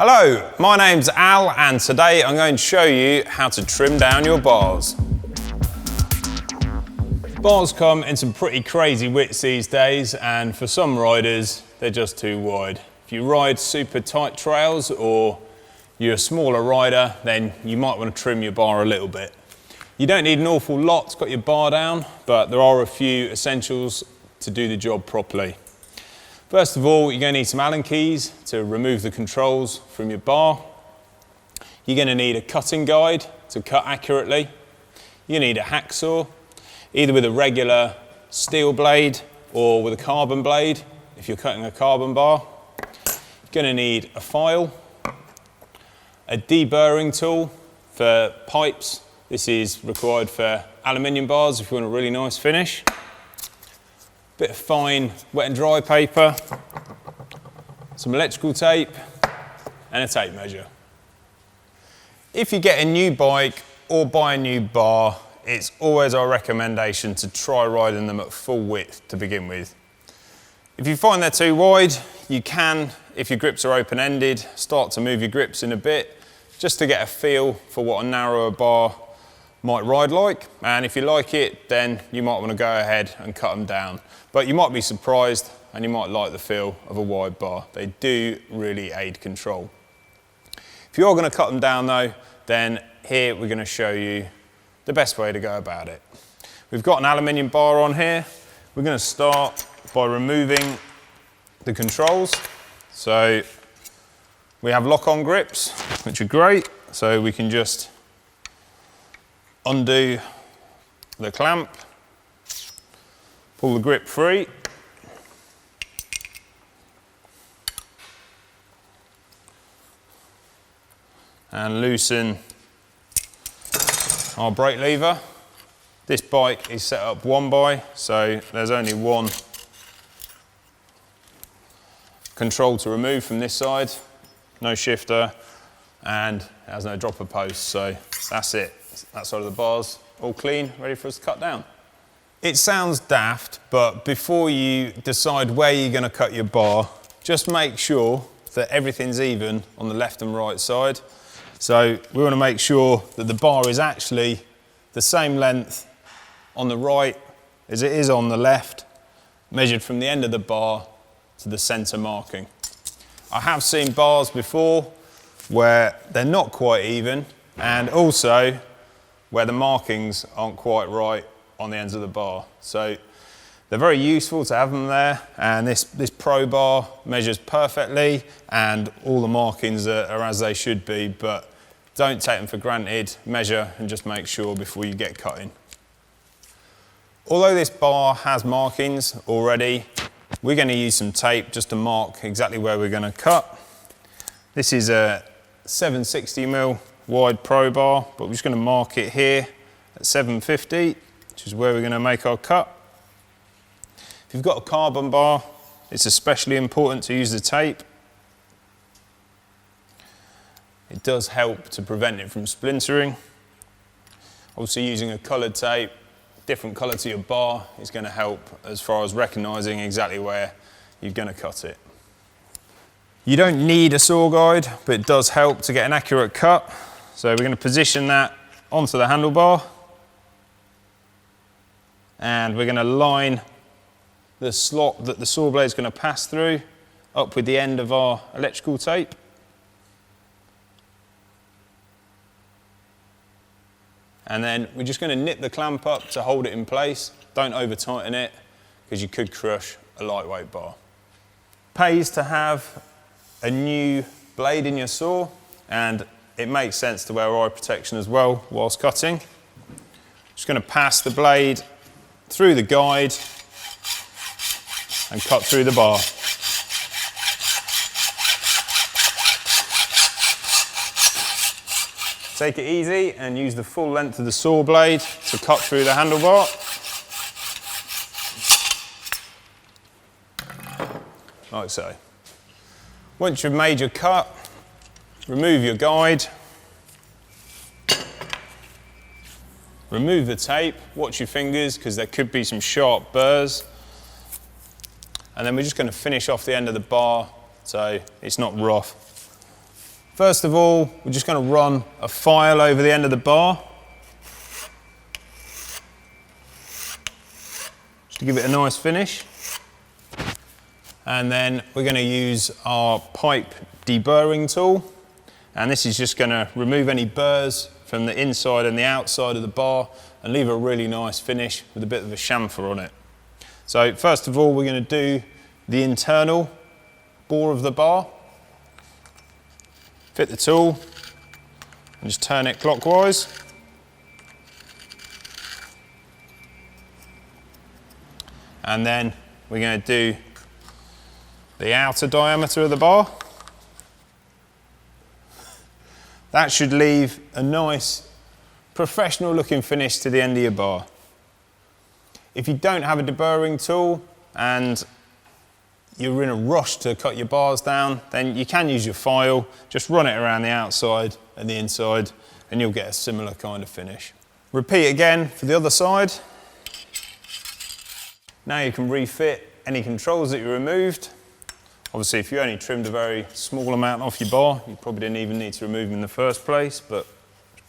Hello, my name's Al and today I'm going to show you how to trim down your bars. Bars come in some pretty crazy widths these days, and for some riders they're just too wide. If you ride super tight trails or you're a smaller rider, then you might want to trim your bar a little bit. You don't need an awful lot to cut your bar down, but there are a few essentials to do the job properly. First of all, you're going to need some Allen keys to remove the controls from your bar. You're going to need a cutting guide to cut accurately. You need a hacksaw, either with a regular steel blade or with a carbon blade if you're cutting a carbon bar. You're going to need a file, a deburring tool for pipes. This is required for aluminium bars if you want a really nice finish. Bit of fine wet and dry paper, some electrical tape and a tape measure. If you get a new bike or buy a new bar, it's always our recommendation to try riding them at full width to begin with. If you find they're too wide, you can, if your grips are open-ended, start to move your grips in a bit just to get a feel for what a narrower bar might ride like, and if you like it, then you might want to go ahead and cut them down. But you might be surprised and you might like the feel of a wide bar. They do really aid control. If you're going to cut them down though, then here we're going to show you the best way to go about it. We've got an aluminium bar on here. We're going to start by removing the controls. So we have lock-on grips, which are great, so we can just undo the clamp, pull the grip free, and loosen our brake lever. This bike is set up one by, so there's only one control to remove from this side, no shifter, and it has no dropper post, so that's it. That side of the bar's all clean, ready for us to cut down. It sounds daft, but before you decide where you're going to cut your bar, just make sure that everything's even on the left and right side. So we want to make sure that the bar is actually the same length on the right as it is on the left, measured from the end of the bar to the centre marking. I have seen bars before where they're not quite even, and also where the markings aren't quite right on the ends of the bar. So they're very useful to have them there, and this Pro bar measures perfectly and all the markings are as they should be, but don't take them for granted. Measure and just make sure before you get cutting. Although this bar has markings already, we're going to use some tape just to mark exactly where we're going to cut. This is a 760mm wide Pro bar, but we're just going to mark it here at 750, which is where we're going to make our cut. If you've got a carbon bar, it's especially important to use the tape. It does help to prevent it from splintering. Also, using a coloured tape, different colour to your bar, is going to help as far as recognising exactly where you're going to cut it. You don't need a saw guide, but it does help to get an accurate cut. So we're going to position that onto the handlebar, and we're going to line the slot that the saw blade is going to pass through up with the end of our electrical tape. And then we're just going to nip the clamp up to hold it in place. Don't over tighten it because you could crush a lightweight bar. Pays to have a new blade in your saw, and it makes sense to wear eye protection as well whilst cutting. Just going to pass the blade through the guide and cut through the bar. Take it easy and use the full length of the saw blade to cut through the handlebar. Like so. Once you've made your cut, remove your guide, remove the tape, watch your fingers because there could be some sharp burrs, and then we're just going to finish off the end of the bar so it's not rough. First of all, we're just going to run a file over the end of the bar, just to give it a nice finish. And then we're going to use our pipe deburring tool, and this is just going to remove any burrs from the inside and the outside of the bar and leave a really nice finish with a bit of a chamfer on it. So first of all, we're going to do the internal bore of the bar. Fit the tool and just turn it clockwise. And then we're going to do the outer diameter of the bar. That should leave a nice professional looking finish to the end of your bar. If you don't have a deburring tool and you're in a rush to cut your bars down, then you can use your file, just run it around the outside and the inside and you'll get a similar kind of finish. Repeat again for the other side. Now you can refit any controls that you removed. Obviously, if you only trimmed a very small amount off your bar, you probably didn't even need to remove them in the first place, but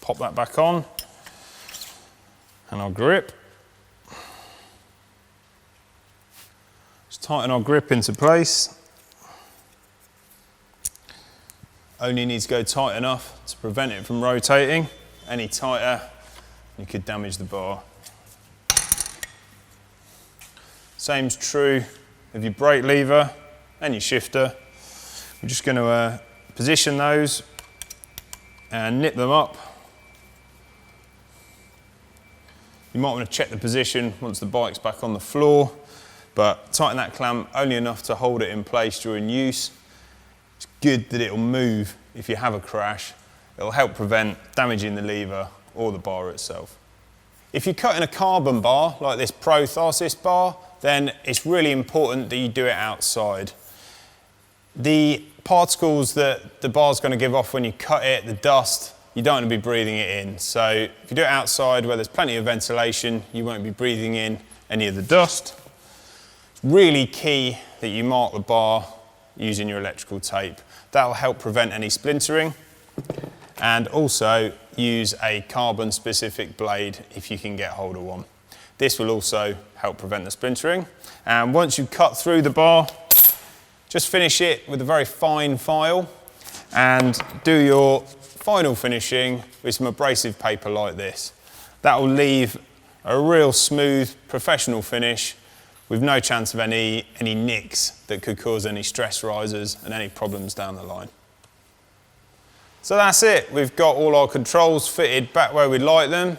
pop that back on and our grip. Just tighten our grip into place. Only needs to go tight enough to prevent it from rotating. Any tighter, you could damage the bar. Same's true of your brake lever and your shifter. We're just going to position those and nip them up. You might want to check the position once the bike's back on the floor, but tighten that clamp only enough to hold it in place during use. It's good that it'll move if you have a crash. It'll help prevent damaging the lever or the bar itself. If you're cutting a carbon bar, like this Pro Tharsis bar, then it's really important that you do it outside. The particles that the bar's going to give off when you cut it, the dust, you don't want to be breathing it in. So if you do it outside where there's plenty of ventilation, you won't be breathing in any of the dust. It's really key that you mark the bar using your electrical tape. That'll help prevent any splintering, and also use a carbon specific blade if you can get hold of one. This will also help prevent the splintering. And once you cut through the bar, just finish it with a very fine file and do your final finishing with some abrasive paper like this. That will leave a real smooth, professional finish with no chance of any nicks that could cause any stress risers and any problems down the line. So that's it. We've got all our controls fitted back where we'd like them.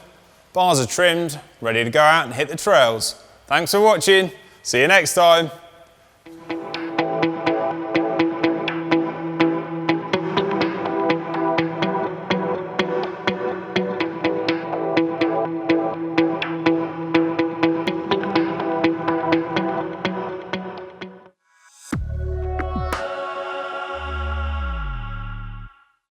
Bars are trimmed, ready to go out and hit the trails. Thanks for watching. See you next time.